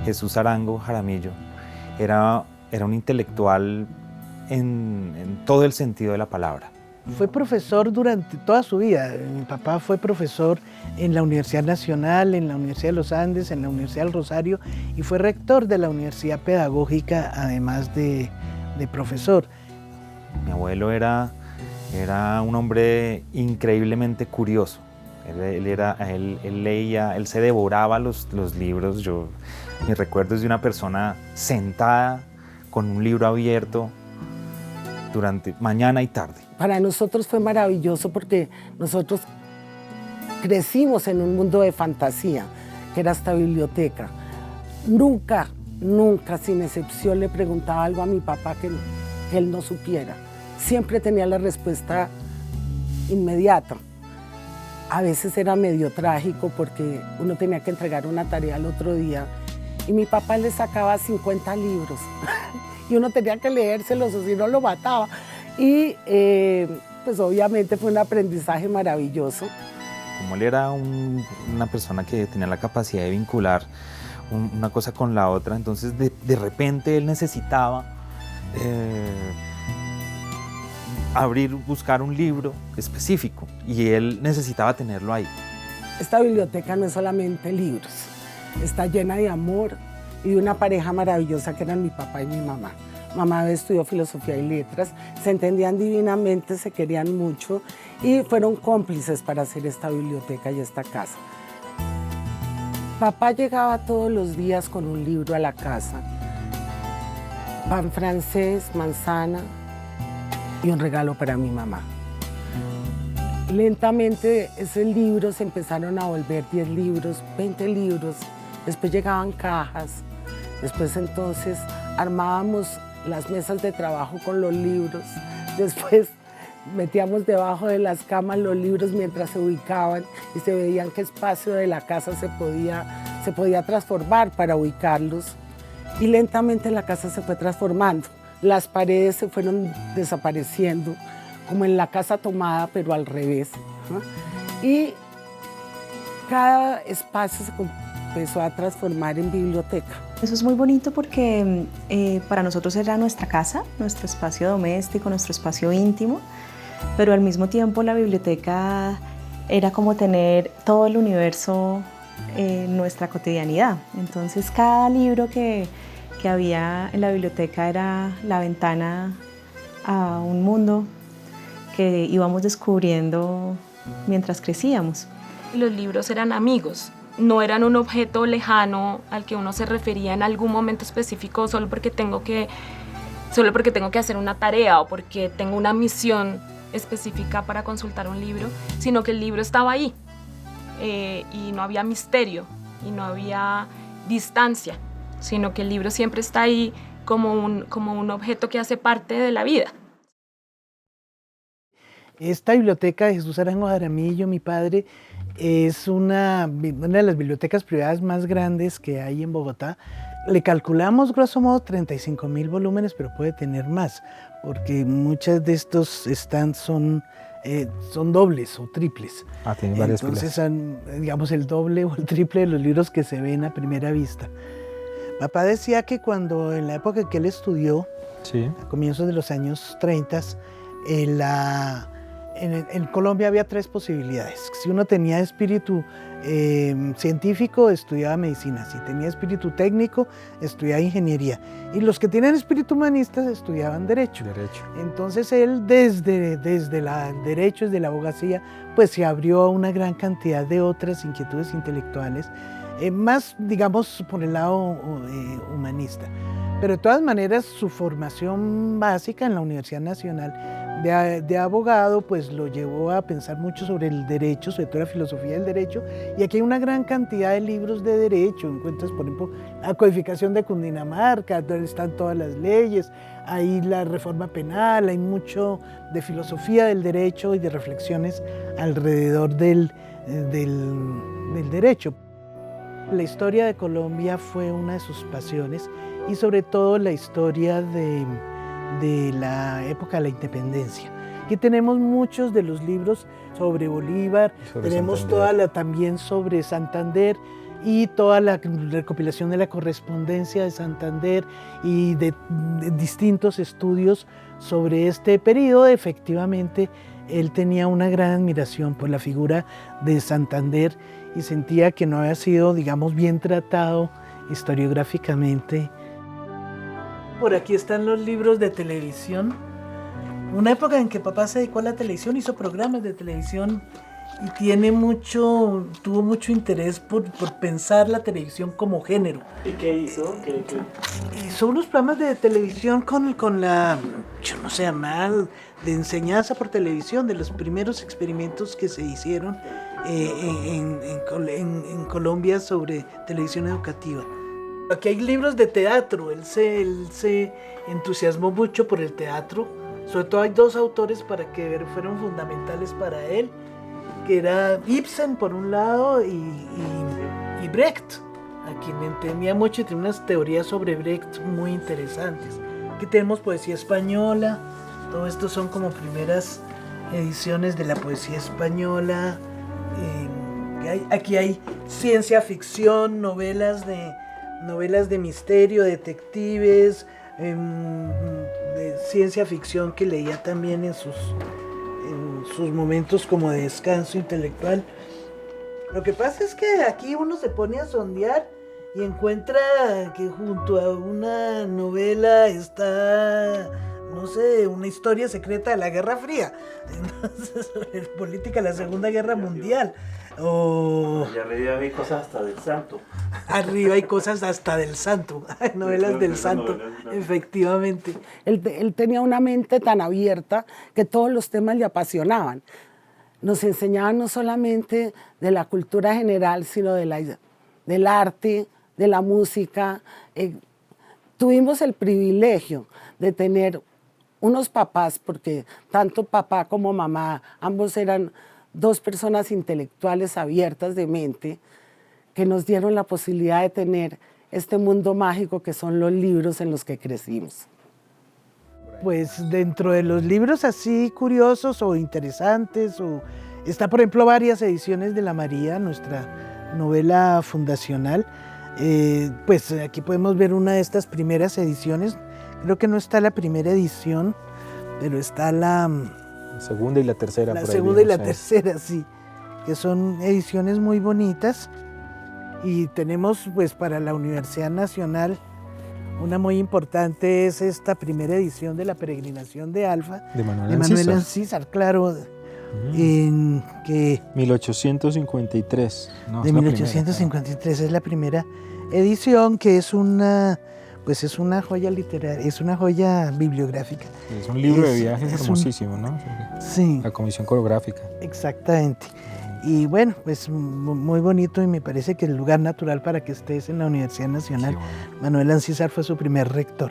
Jesús Arango Jaramillo era un intelectual en todo el sentido de la palabra. Fue profesor durante toda su vida. Mi papá fue profesor en la Universidad Nacional, en la Universidad de los Andes, en la Universidad del Rosario y fue rector de la Universidad Pedagógica, además de profesor. Mi abuelo era un hombre increíblemente curioso. Él leía, él se devoraba los libros. Mi recuerdo es de una persona sentada con un libro abierto durante mañana y tarde. Para nosotros fue maravilloso porque nosotros crecimos en un mundo de fantasía, que era esta biblioteca. Nunca, sin excepción, le preguntaba algo a mi papá que él no supiera. Siempre tenía la respuesta inmediata. A veces era medio trágico porque uno tenía que entregar una tarea al otro día y mi papá le sacaba 50 libros y uno tenía que leérselos o si no lo mataba. Y pues obviamente fue un aprendizaje maravilloso. Como él era una persona que tenía la capacidad de vincular una cosa con la otra, entonces de repente él necesitaba buscar un libro específico y él necesitaba tenerlo ahí. Esta biblioteca no es solamente libros, está llena de amor y de una pareja maravillosa que eran mi papá y mi mamá. Mamá estudió filosofía y letras, se entendían divinamente, se querían mucho y fueron cómplices para hacer esta biblioteca y esta casa. Papá llegaba todos los días con un libro a la casa, pan francés, manzana y un regalo para mi mamá. Lentamente esos libros se empezaron a volver 10 libros, 20 libros, después llegaban cajas, después entonces armábamos las mesas de trabajo con los libros, después metíamos debajo de las camas los libros mientras se ubicaban y se veían qué espacio de la casa se podía transformar para ubicarlos y lentamente la casa se fue transformando. Las paredes se fueron desapareciendo, como en la casa tomada, pero al revés, ¿no? Y cada espacio se empezó a transformar en biblioteca. Eso es muy bonito porque para nosotros era nuestra casa, nuestro espacio doméstico, nuestro espacio íntimo, pero al mismo tiempo la biblioteca era como tener todo el universo en nuestra cotidianidad. Entonces cada libro que había en la biblioteca era la ventana a un mundo que íbamos descubriendo mientras crecíamos. Los libros eran amigos, no eran un objeto lejano al que uno se refería en algún momento específico solo porque tengo que hacer una tarea o porque tengo una misión específica para consultar un libro, sino que el libro estaba ahí y no había misterio y no había distancia, sino que el libro siempre está ahí como un objeto que hace parte de la vida. Esta biblioteca de Jesús Arango Jaramillo, mi padre, es una de las bibliotecas privadas más grandes que hay en Bogotá. Le calculamos grosso modo 35.000 volúmenes, pero puede tener más, porque muchas de estos son dobles o triples. Tiene varias Entonces son, digamos, el doble o el triple de los libros que se ven a primera vista. Papá decía que cuando en la época que él estudió, sí, a comienzos de los años 30, en Colombia había 3 posibilidades. Si uno tenía espíritu científico, estudiaba medicina. Si tenía espíritu técnico, estudiaba ingeniería. Y los que tenían espíritu humanista estudiaban derecho. Entonces él desde el derecho, desde la abogacía, pues se abrió a una gran cantidad de otras inquietudes intelectuales, más, digamos, por el lado humanista. Pero de todas maneras, su formación básica en la Universidad Nacional de abogado, pues lo llevó a pensar mucho sobre el derecho, sobre todo la filosofía del derecho, y aquí hay una gran cantidad de libros de derecho. Encuentras, por ejemplo, la codificación de Cundinamarca, donde están todas las leyes, hay la reforma penal, hay mucho de filosofía del derecho y de reflexiones alrededor del derecho. La historia de Colombia fue una de sus pasiones y sobre todo la historia de la época de la independencia. Aquí tenemos muchos de los libros sobre Bolívar, tenemos también sobre Santander y toda la recopilación de la correspondencia de Santander y de distintos estudios sobre este periodo. Efectivamente, él tenía una gran admiración por la figura de Santander y sentía que no había sido, digamos, bien tratado historiográficamente. Por aquí están los libros de televisión. Una época en que papá se dedicó a la televisión, hizo programas de televisión y tuvo mucho interés por pensar la televisión como género. ¿Y qué hizo? Hizo unos programas de televisión con la, yo no sé, mal, de enseñanza por televisión, de los primeros experimentos que se hicieron en Colombia sobre televisión educativa. Aquí hay libros de teatro, él se entusiasmó mucho por el teatro, sobre todo hay dos autores que fueron fundamentales para él, que era Ibsen por un lado y Brecht, a quien entendía mucho y tiene unas teorías sobre Brecht muy interesantes. Aquí tenemos poesía española, todo esto son como primeras ediciones de la poesía española. Aquí hay ciencia ficción, novelas de misterio, detectives, de ciencia ficción que leía también en sus momentos como de descanso intelectual. Lo que pasa es que aquí uno se pone a sondear y encuentra que junto a una novela está, no sé, una historia secreta de la Guerra Fría, entonces, política de la Segunda Guerra Mundial. Allá arriba hay cosas hasta del santo. Arriba hay cosas hasta del santo, novelas del santo, efectivamente. Él tenía una mente tan abierta que todos los temas le apasionaban. Nos enseñaban no solamente de la cultura general, sino del arte, de la música. Tuvimos el privilegio de tener unos papás, porque tanto papá como mamá, ambos eran dos personas intelectuales abiertas de mente, que nos dieron la posibilidad de tener este mundo mágico que son los libros en los que crecimos. Pues dentro de los libros así curiosos o interesantes, está por ejemplo varias ediciones de La María, nuestra novela fundacional. Pues aquí podemos ver una de estas primeras ediciones. Creo que no está la primera edición, pero está la segunda y la tercera. La segunda y la tercera, sí, que son ediciones muy bonitas. Y tenemos pues para la Universidad Nacional una muy importante, es esta primera edición de La Peregrinación de Alfa, de Manuel Ancísar, claro, en que 1853. No, de 1853 es la primera edición, que es una joya literaria, es una joya bibliográfica. Es un libro de viajes hermosísimo, ¿no? Sí. La comisión coreográfica. Exactamente. Y bueno, pues muy bonito, y me parece que el lugar natural para que estés en la Universidad Nacional. Sí, bueno. Manuel Ancísar fue su primer rector.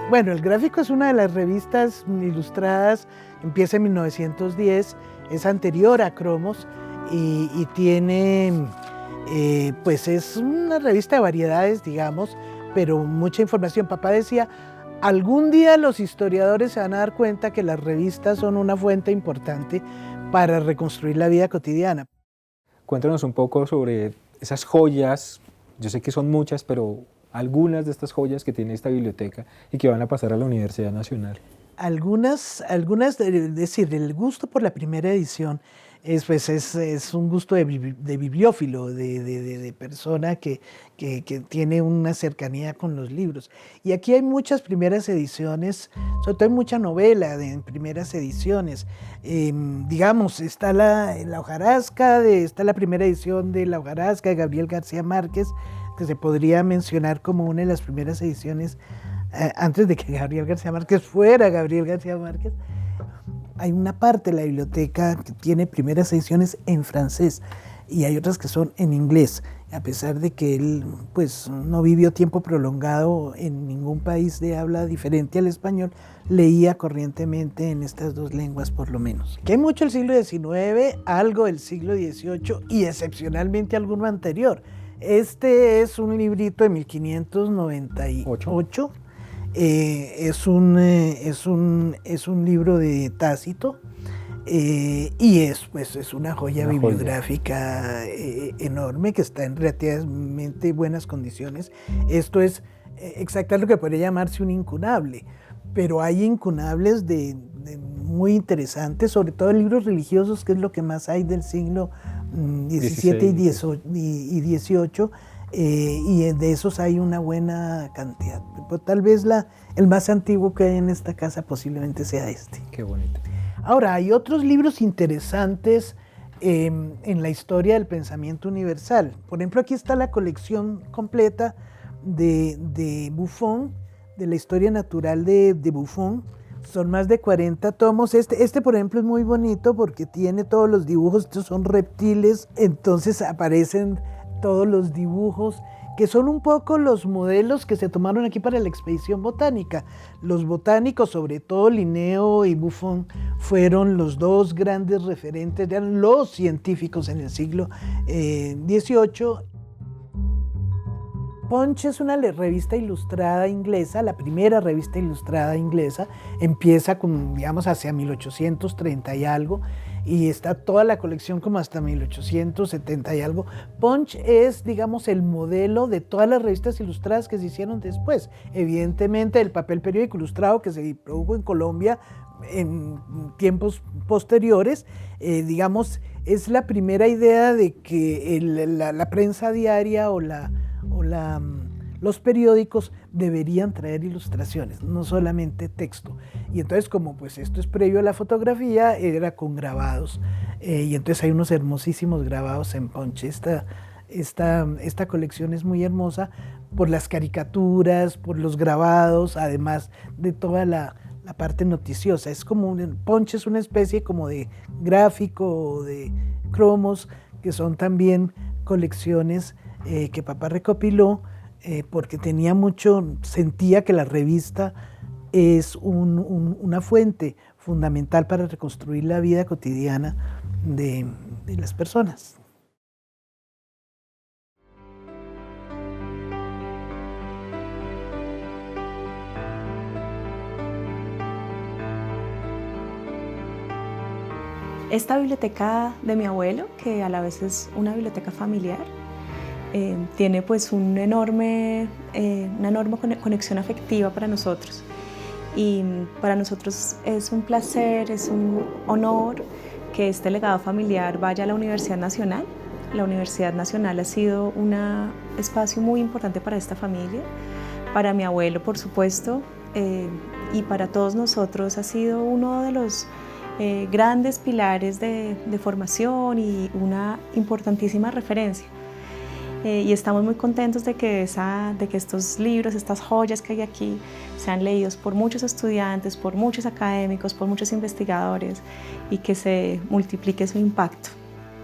Bueno, El Gráfico es una de las revistas ilustradas, empieza en 1910, es anterior a Cromos y tiene, pues es una revista de variedades, digamos, pero mucha información. Papá decía, algún día los historiadores se van a dar cuenta que las revistas son una fuente importante para reconstruir la vida cotidiana. Cuéntanos un poco sobre esas joyas, yo sé que son muchas, pero algunas de estas joyas que tiene esta biblioteca y que van a pasar a la Universidad Nacional. Algunas, es decir, el gusto por la primera edición es un gusto de bibliófilo, de persona que tiene una cercanía con los libros. Y aquí hay muchas primeras ediciones, sobre todo hay mucha novela en primeras ediciones. Digamos, está la hojarasca, está la primera edición de La hojarasca de Gabriel García Márquez, que se podría mencionar como una de las primeras ediciones antes de que Gabriel García Márquez fuera Gabriel García Márquez. Hay una parte de la biblioteca que tiene primeras ediciones en francés y hay otras que son en inglés, a pesar de que él pues, no vivió tiempo prolongado en ningún país de habla diferente al español, leía corrientemente en estas dos lenguas por lo menos. Que hay mucho del siglo XIX, algo del siglo XVIII y excepcionalmente alguno anterior. Este es un librito de 1598. Es un libro de Tácito, Y es una joya Una bibliográfica enorme que está en relativamente buenas condiciones. Esto es exactamente lo que podría llamarse un incunable, pero hay incunables de muy interesantes, sobre todo libros religiosos, que es lo que más hay del siglo XVII y XVIII, y de esos hay una buena cantidad. Pero tal vez el más antiguo que hay en esta casa posiblemente sea este. Qué bonito. Ahora, hay otros libros interesantes en la historia del pensamiento universal. Por ejemplo, aquí está la colección completa de Buffon, de la historia natural de Buffon. Son más de 40 tomos. Este, por ejemplo, es muy bonito porque tiene todos los dibujos. Estos son reptiles, entonces aparecen todos los dibujos, que son un poco los modelos que se tomaron aquí para la expedición botánica. Los botánicos, sobre todo Linneo y Buffon, fueron los dos grandes referentes, eran los científicos en el siglo XVIII. Punch es una revista ilustrada inglesa, la primera revista ilustrada inglesa. Empieza con, digamos, hacia 1830 y algo, y está toda la colección como hasta 1870 y algo. Punch es, digamos, el modelo de todas las revistas ilustradas que se hicieron después. Evidentemente, el papel periódico ilustrado que se produjo en Colombia en tiempos posteriores, digamos, es la primera idea de que la prensa diaria o los periódicos deberían traer ilustraciones, no solamente texto. Y entonces, como pues esto es previo a la fotografía, era con grabados. Y entonces hay unos hermosísimos grabados en Punch. Esta colección es muy hermosa por las caricaturas, por los grabados, además de toda la parte noticiosa. Es como Punch es una especie como de gráfico, de cromos, que son también colecciones que papá recopiló porque sentía que la revista es una fuente fundamental para reconstruir la vida cotidiana de las personas. Esta biblioteca de mi abuelo, que a la vez es una biblioteca familiar, tiene pues una enorme conexión afectiva para nosotros. Y para nosotros es un placer, es un honor que este legado familiar vaya a la Universidad Nacional. La Universidad Nacional ha sido un espacio muy importante para esta familia, para mi abuelo, por supuesto, y para todos nosotros ha sido uno de los grandes pilares de formación y una importantísima referencia. Y estamos muy contentos de que estos libros, estas joyas que hay aquí, sean leídos por muchos estudiantes, por muchos académicos, por muchos investigadores, y que se multiplique su impacto.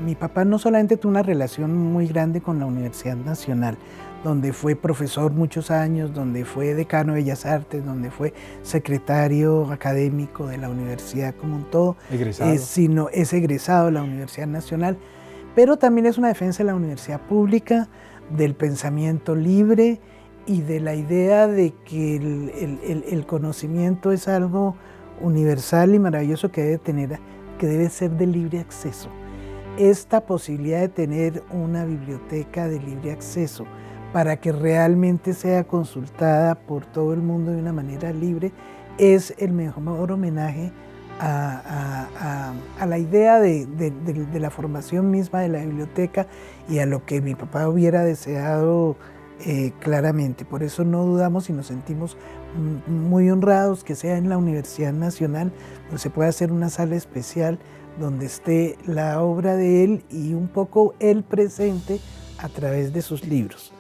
Mi papá no solamente tuvo una relación muy grande con la Universidad Nacional, donde fue profesor muchos años, donde fue decano de Bellas Artes, donde fue secretario académico de la universidad como un todo, sino es egresado de la Universidad Nacional, pero también es una defensa de la universidad pública, del pensamiento libre y de la idea de que el conocimiento es algo universal y maravilloso que debe ser de libre acceso. Esta posibilidad de tener una biblioteca de libre acceso para que realmente sea consultada por todo el mundo de una manera libre es el mejor homenaje a la idea de la formación misma de la biblioteca y a lo que mi papá hubiera deseado claramente. Por eso no dudamos y nos sentimos muy honrados que sea en la Universidad Nacional, donde se pueda hacer una sala especial donde esté la obra de él y un poco él presente a través de sus libros.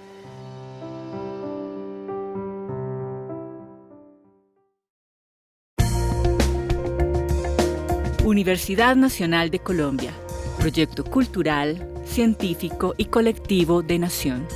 Universidad Nacional de Colombia, proyecto cultural, científico y colectivo de Nación.